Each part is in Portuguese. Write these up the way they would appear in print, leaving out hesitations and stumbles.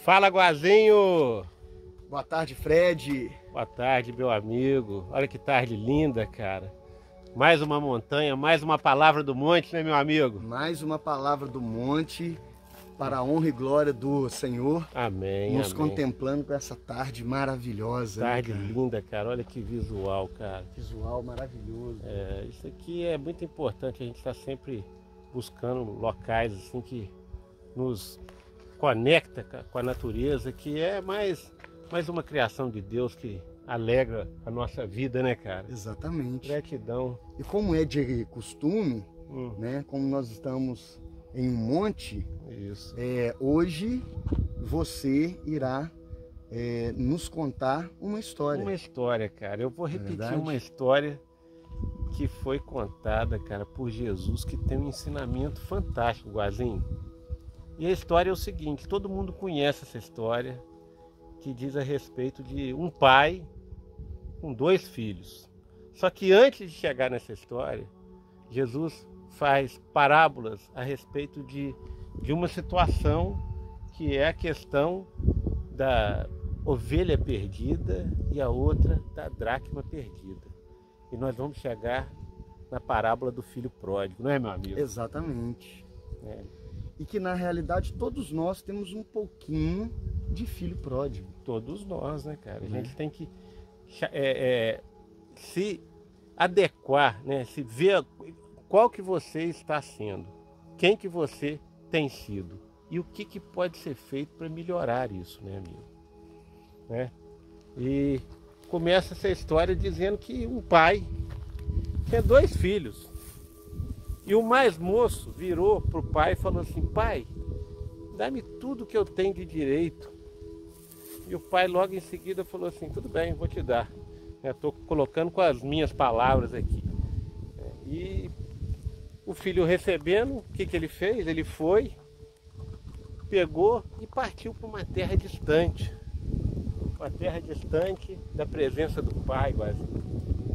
Fala, Guazinho! Boa tarde, Fred. Boa tarde, meu amigo. Olha que tarde linda, cara. Mais uma montanha, mais uma palavra do monte, né, meu amigo? Mais uma palavra do monte para a honra e glória do Senhor. Amém, nos amém. contemplando com essa tarde maravilhosa. Tarde né, cara? linda, cara. Olha que visual, cara. Visual maravilhoso. Isso aqui é muito importante. A gente está sempre buscando locais assim que nos conecta com a natureza, que é mais uma criação de Deus que alegra a nossa vida, né, cara? Exatamente. Gratidão. E como é de costume, né? Como nós estamos em um monte, Isso. Hoje você irá nos contar uma história. Uma história, cara. Eu vou repetir verdade? uma história que foi contada, cara, por Jesus, que tem um ensinamento fantástico, Guazinho. E a história é o seguinte: todo mundo conhece essa história, que diz a respeito de um pai com 2 filhos. Só que antes de chegar nessa história, Jesus faz parábolas a respeito de uma situação que é a questão da ovelha perdida e a outra da dracma perdida. E nós vamos chegar na parábola do filho pródigo, não é, meu amigo? Exatamente. E que na realidade todos nós temos um pouquinho de filho pródigo. Todos nós, né, cara? A gente tem que se adequar, né? Se ver qual que você está sendo, quem que você tem sido e o que pode ser feito para melhorar isso, né, amigo? Né? E começa essa história dizendo que um pai tinha 2 filhos e o mais moço virou para o pai e falou assim: pai, dá-me tudo que eu tenho de direito. E o pai logo em seguida falou assim: tudo bem, vou te dar. Estou colocando com as minhas palavras aqui. E o filho recebendo, o que ele fez? Ele foi, pegou e partiu para uma terra distante. Uma terra distante da presença do pai, quase.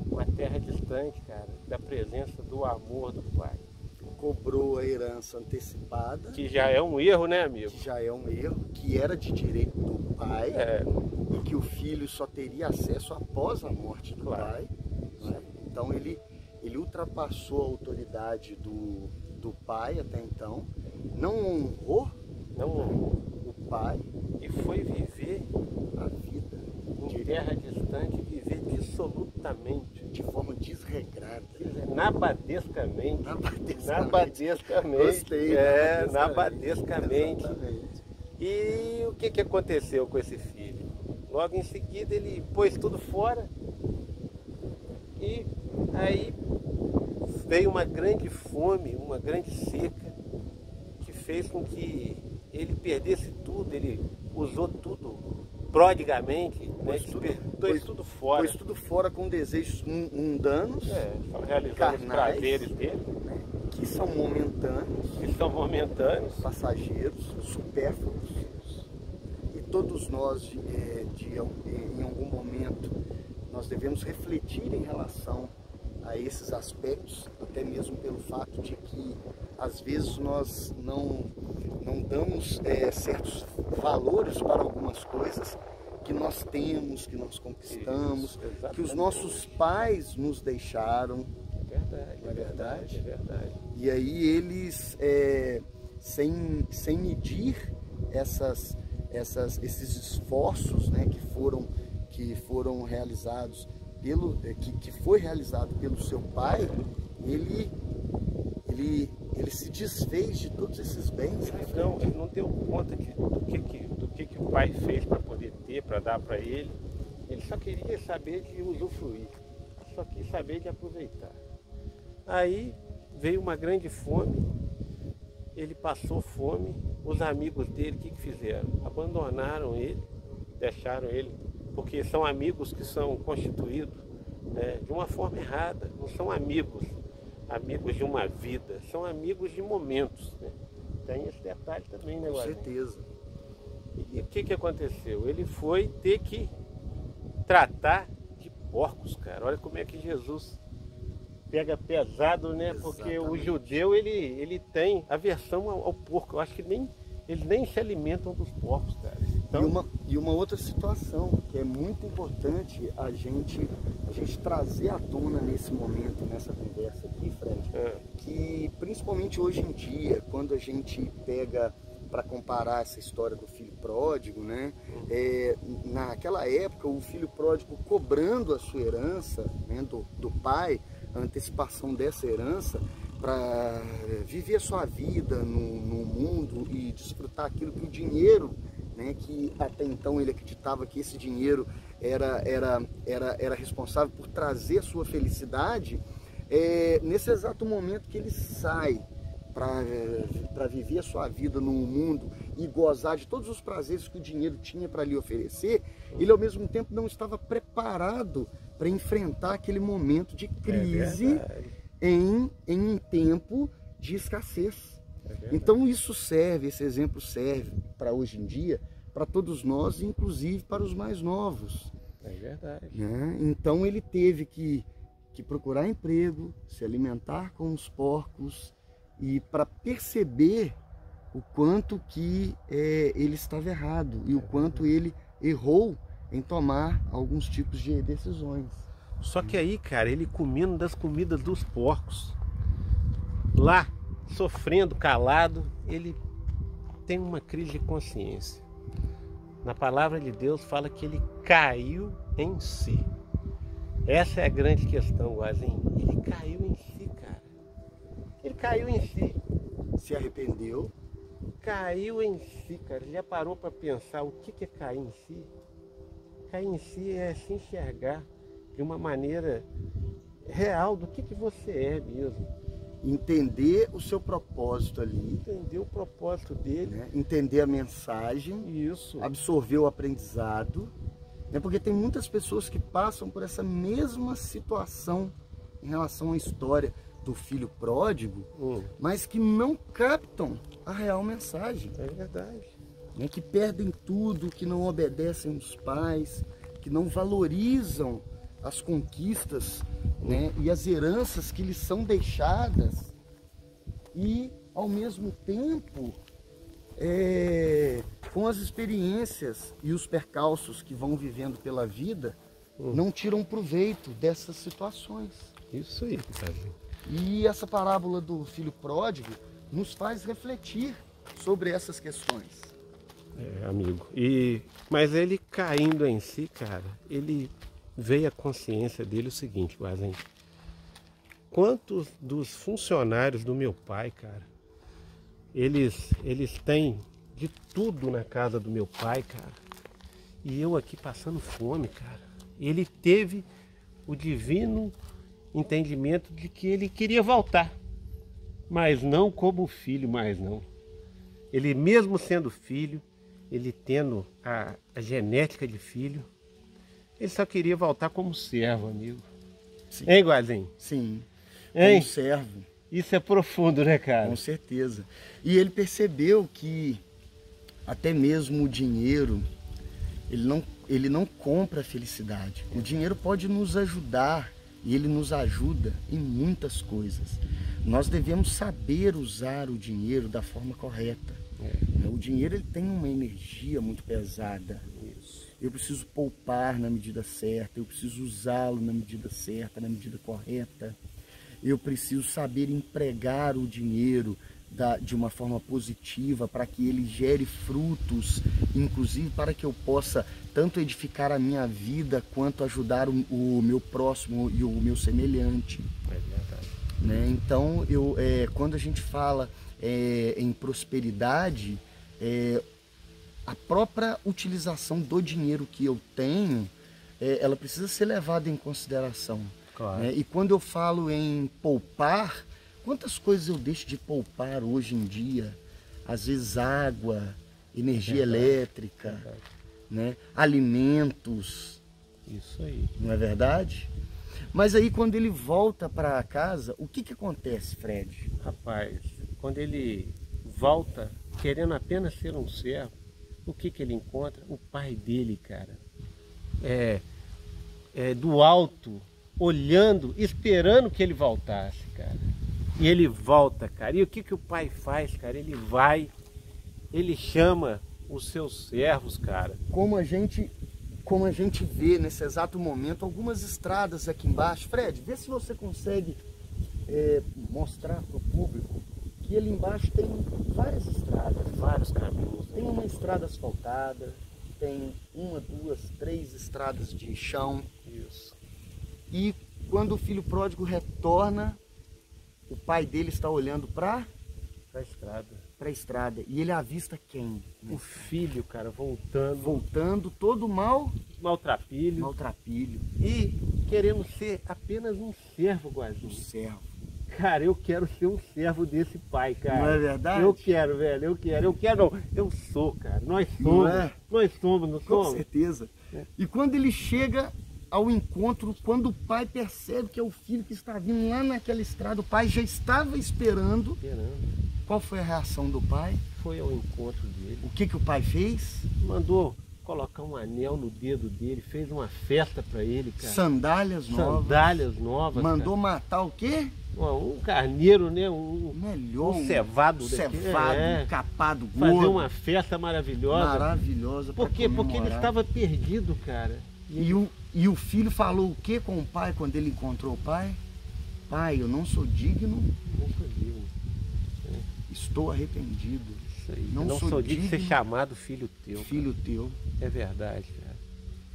Uma terra distante, cara, da presença do amor do pai. Cobrou a herança antecipada. Que já é um erro, né, amigo? Que já é um erro, que era de direito do pai. E que o filho só teria acesso após a morte do pai. Né? Então ele ultrapassou a autoridade do pai até então, não honrou o pai e foi viver a vida em terra distante, viver dissolutamente, de forma desregrada, nabadescamente. Gostei. Nabadescamente. E o que aconteceu com esse filho? Logo em seguida ele pôs tudo fora e aí veio uma grande fome, uma grande seca, que fez com que ele perdesse tudo. Ele usou tudo prodigamente, pôs tudo fora. Pôs tudo fora com desejos mundanos, realizando os prazeres dele, que são momentâneos, passageiros, supérfluos. E todos nós, em algum momento, nós devemos refletir em relação a esses aspectos, até mesmo pelo fato de que às vezes nós não damos certos valores para algumas coisas que nós temos, que nós conquistamos, que os nossos pais nos deixaram. É verdade. E aí eles, sem medir esses esforços, né, que foram realizados que foi realizado pelo seu pai, ele se desfez de todos esses bens. Ele não deu conta do que o pai fez para poder ter, para dar para ele. Ele só queria saber de usufruir, só quis saber de aproveitar. Aí veio uma grande fome, ele passou fome, os amigos dele, o que fizeram? Abandonaram ele, deixaram ele, porque são amigos que são constituídos de uma forma errada, não são amigos de uma vida, são amigos de momentos. Né? Tem esse detalhe também, né, Guazinho? Com certeza. E o que aconteceu? Ele foi ter que tratar de porcos, cara. Olha como é que Jesus pega pesado, né? Porque o judeu, ele tem aversão ao porco. Eu acho que eles nem se alimentam dos porcos, cara. Então... E uma outra situação que é muito importante a gente trazer à tona nesse momento, nessa conversa aqui, Fred, que principalmente hoje em dia, quando a gente pega para comparar essa história do filho pródigo, né? Naquela época, o filho pródigo cobrando a sua herança, né, do pai, a antecipação dessa herança, para viver a sua vida no mundo e desfrutar aquilo que o dinheiro, né, que até então ele acreditava que esse dinheiro era responsável por trazer a sua felicidade, nesse exato momento que ele sai para viver a sua vida no mundo e gozar de todos os prazeres que o dinheiro tinha para lhe oferecer, ele ao mesmo tempo não estava preparado para enfrentar aquele momento de crise em um tempo de escassez. Então isso serve, esse exemplo serve para hoje em dia, para todos nós, inclusive para os mais novos. É verdade. Né? Então ele teve que procurar emprego, se alimentar com os porcos, e para perceber o quanto que ele estava errado e o quanto ele errou em tomar alguns tipos de decisões. Só que aí, cara, ele comendo das comidas dos porcos, lá, sofrendo, calado, ele tem uma crise de consciência. Na palavra de Deus fala que ele caiu em si. Essa é a grande questão, Guazinho. Ele caiu em si, cara. Ele caiu em si. Se arrependeu. Caiu em si, cara. Ele já parou para pensar o que é cair em si? Cair em si é se enxergar de uma maneira real do que você é mesmo. Entender o seu propósito ali. Entender o propósito dele. Né? Entender a mensagem. Isso. Absorver o aprendizado. Né? Porque tem muitas pessoas que passam por essa mesma situação em relação à história do filho pródigo, mas que não captam a real mensagem. É verdade. Né? Que perdem tudo, que não obedecem os pais, que não valorizam as conquistas, né, e as heranças que lhes são deixadas, e ao mesmo tempo com as experiências e os percalços que vão vivendo pela vida, não tiram proveito dessas situações. Isso aí, Guazinho. E essa parábola do filho pródigo nos faz refletir sobre essas questões. Amigo. Mas ele caindo em si, cara, ele veio à consciência dele o seguinte, Guazinho. Quantos dos funcionários do meu pai, cara, eles têm de tudo na casa do meu pai, cara, e eu aqui passando fome, cara. Ele teve o divino entendimento de que ele queria voltar, mas não como filho, mais não. Ele mesmo sendo filho, ele tendo a genética de filho, ele só queria voltar como servo, amigo. Sim. Hein, Guazinho? Sim, Hein? como servo. Isso é profundo, né, cara? Com certeza. E ele percebeu que até mesmo o dinheiro, ele não compra a felicidade. O dinheiro pode nos ajudar, e ele nos ajuda em muitas coisas. Nós devemos saber usar o dinheiro da forma correta. O dinheiro ele tem uma energia muito pesada. Isso. Eu preciso poupar na medida certa, eu preciso usá-lo na medida certa, na medida correta. Eu preciso saber empregar o dinheiro de uma forma positiva para que ele gere frutos, inclusive para que eu possa tanto edificar a minha vida quanto ajudar o meu próximo e o meu semelhante. É verdade. Né? Então, quando a gente fala em prosperidade, a própria utilização do dinheiro que eu tenho, ela precisa ser levada em consideração. Claro. Né? E quando eu falo em poupar, quantas coisas eu deixo de poupar hoje em dia? Às vezes água, energia elétrica, né? Alimentos. Isso aí. Não é verdade? Mas aí quando ele volta para casa, o que acontece, Fred? Rapaz, quando ele volta querendo apenas ser um servo, o que ele encontra? O pai dele, cara, do alto, olhando, esperando que ele voltasse, cara. E ele volta, cara. E o que o pai faz, cara? Ele vai, ele chama os seus servos, cara. Como a gente vê nesse exato momento algumas estradas aqui embaixo. Fred, vê se você consegue mostrar para o público que ali embaixo tem várias estradas, vários caminhos. Tem uma estrada asfaltada, tem uma, duas, três estradas de chão. Isso. E quando o filho pródigo retorna, o pai dele está olhando para a estrada. E ele avista quem? O filho, cara, voltando todo maltrapilho. E querendo ser apenas um servo, Guazinho. Um servo. Cara, eu quero ser um servo desse pai, cara. Não é verdade? Eu quero, velho, eu sou, cara. Nós somos, não somos? Com certeza. E quando ele chega ao encontro, quando o pai percebe que é o filho que está vindo lá naquela estrada, o pai já estava esperando. Qual foi a reação do pai? Foi ao encontro dele. O que o pai fez? Mandou colocar um anel no dedo dele, fez uma festa para ele, cara. Sandálias novas. Mandou matar o quê? Um carneiro, né? Melhor. Um cevado, capado, gordo. Fazer uma festa maravilhosa. Por quê? Porque ele estava perdido, cara. E o filho falou o que com o pai quando ele encontrou o pai? Pai, eu não sou digno. Estou arrependido. Isso aí. Não sou digno de ser chamado filho teu. Filho teu. É verdade, cara.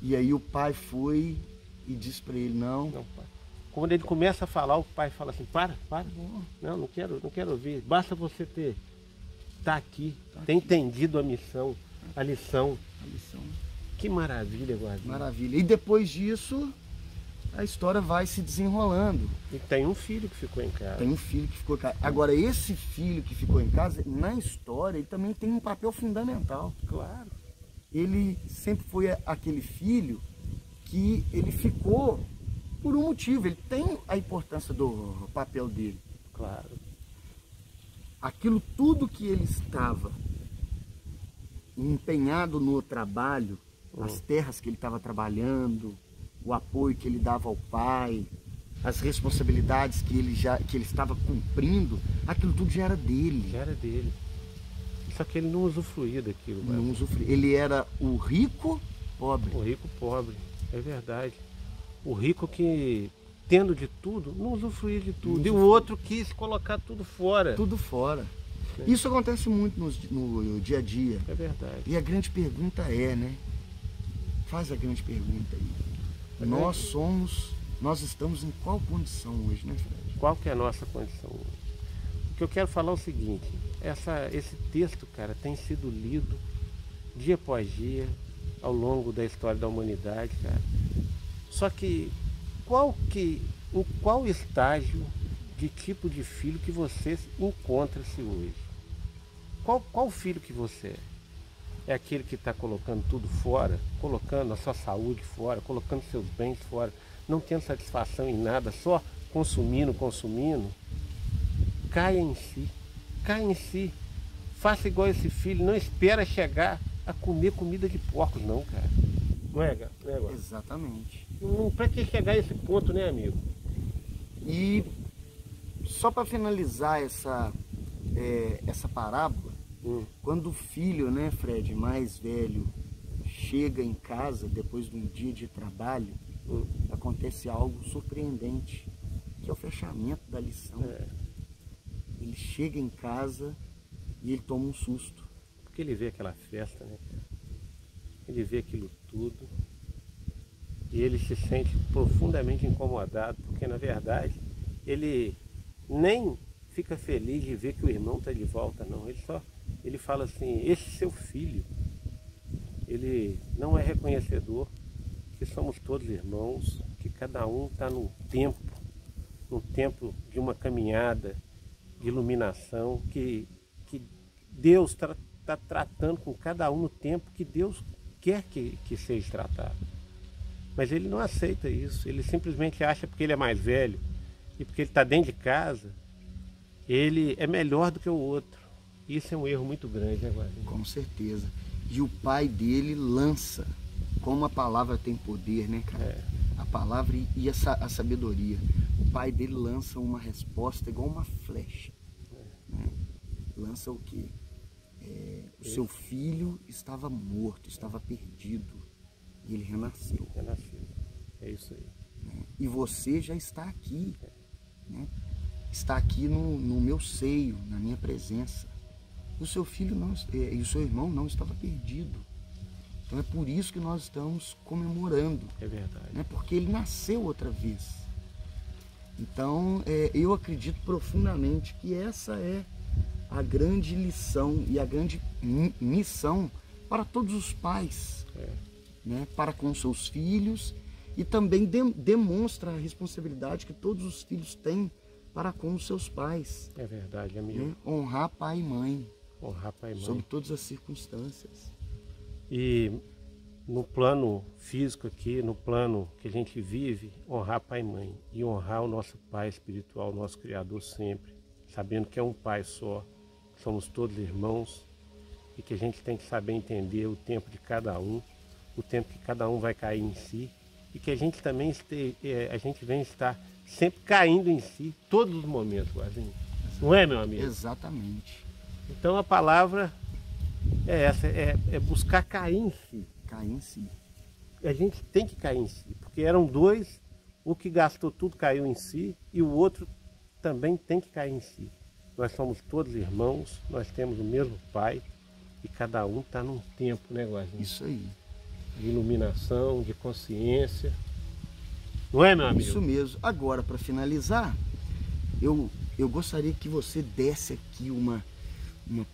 E aí o pai foi e disse para ele, não, pai. Quando ele começa a falar, o pai fala assim, para. Não quero ouvir. Basta você estar aqui, ter entendido a missão, a lição. Que maravilha, Guazinho. Maravilha. E depois disso, a história vai se desenrolando. E tem um filho que ficou em casa. Agora, esse filho que ficou em casa, na história, ele também tem um papel fundamental. Claro. Ele sempre foi aquele filho que ele ficou por um motivo. Ele tem a importância do papel dele. Claro. Aquilo tudo que ele estava empenhado no trabalho, as terras que ele estava trabalhando, o apoio que ele dava ao pai, as responsabilidades que ele estava cumprindo, aquilo tudo já era dele. Só que ele não usufruía daquilo. Não usufruía. Ele era o rico pobre. O rico pobre, é verdade. O rico que, tendo de tudo, não usufruía de tudo. E o outro quis colocar tudo fora. Isso acontece muito no dia a dia. É verdade. E a grande pergunta né? Faz a grande pergunta aí. Nós estamos em qual condição hoje, né, Fred? Qual que é a nossa condição hoje? O que eu quero falar é o seguinte, esse texto, cara, tem sido lido dia após dia, ao longo da história da humanidade, cara. Só que qual estágio de tipo de filho que você encontra-se hoje? Qual filho que você é? É aquele que está colocando tudo fora, colocando a sua saúde fora, colocando seus bens fora, não tendo satisfação em nada, só consumindo. Caia em si. Faça igual esse filho, não espera chegar a comer comida de porcos, não, cara. Não é, agora? Exatamente. Para que chegar a esse ponto, né, amigo? E só para finalizar essa parábola, quando o filho, né, Fred, mais velho, chega em casa depois de um dia de trabalho, acontece algo surpreendente, que é o fechamento da lição. Ele chega em casa e ele toma um susto. Porque ele vê aquela festa, né? Ele vê aquilo tudo e ele se sente profundamente incomodado, porque na verdade ele nem fica feliz de ver que o irmão está de volta, não. Ele fala assim, esse seu filho, ele não é reconhecedor que somos todos irmãos, que cada um está num tempo de uma caminhada de iluminação, que Deus está tratando com cada um no tempo que Deus quer que seja tratado. Mas ele não aceita isso, ele simplesmente acha porque ele é mais velho e porque ele está dentro de casa, ele é melhor do que o outro. Isso é um erro muito grande, né, Guazinho? Com certeza. E o pai dele lança, como a palavra tem poder, né, cara? A palavra e a sabedoria. O pai dele lança uma resposta igual uma flecha. Né? Lança o quê? o seu filho estava morto, estava perdido, e ele renasceu. Renasceu. É isso aí. E você já está aqui, né? Está aqui no meu seio, na minha presença. O seu filho não, e o seu irmão não estava perdido. Então é por isso que nós estamos comemorando. É verdade. Né? Porque ele nasceu outra vez. Então eu acredito profundamente que essa é a grande lição e a grande missão para todos os pais, né? Para com seus filhos, e também demonstra a responsabilidade que todos os filhos têm para com os seus pais. É verdade, amigo. Né? Honrar pai e mãe. Honrar pai e mãe. Sob todas as circunstâncias. E no plano físico aqui, no plano que a gente vive, honrar pai e mãe. E honrar o nosso pai espiritual, o nosso Criador sempre. Sabendo que é um pai só. Somos todos irmãos. E que a gente tem que saber entender o tempo de cada um. O tempo que cada um vai cair em si. E que a gente também a gente vem estar sempre caindo em si, todos os momentos, Guazinho. Não é, meu amigo? Exatamente. Então a palavra é essa, é buscar cair em si. Cair em si. A gente tem que cair em si, porque eram dois, o que gastou tudo caiu em si e o outro também tem que cair em si. Nós somos todos irmãos, nós temos o mesmo pai e cada um está num tempo, né, Guazinho? Isso aí. De iluminação, de consciência. Não é, meu amigo? Isso mesmo. Agora, para finalizar, eu gostaria que você desse aqui uma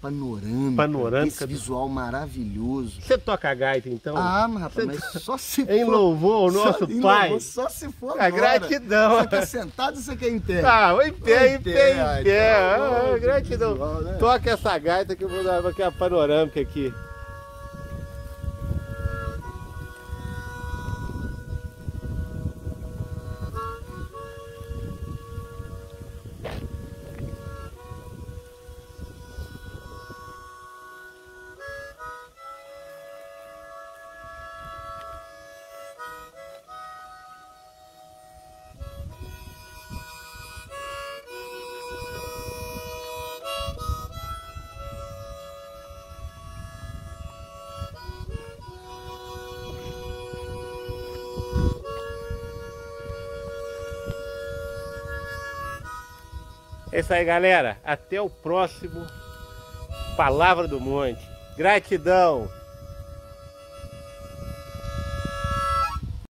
panorâmica desse visual maravilhoso. Você toca a gaita, então? Ah, rapaz, mas só se for... Em louvor ao nosso pai? Louvor, só se for a agora. Gratidão. Você quer sentado ou você quer em pé? Ah, em pé, em pé. Então, gratidão. Visual, né? Toca essa gaita que eu vou dar aqui a panorâmica aqui. É isso aí, galera. Até o próximo Palavra do Monte. Gratidão.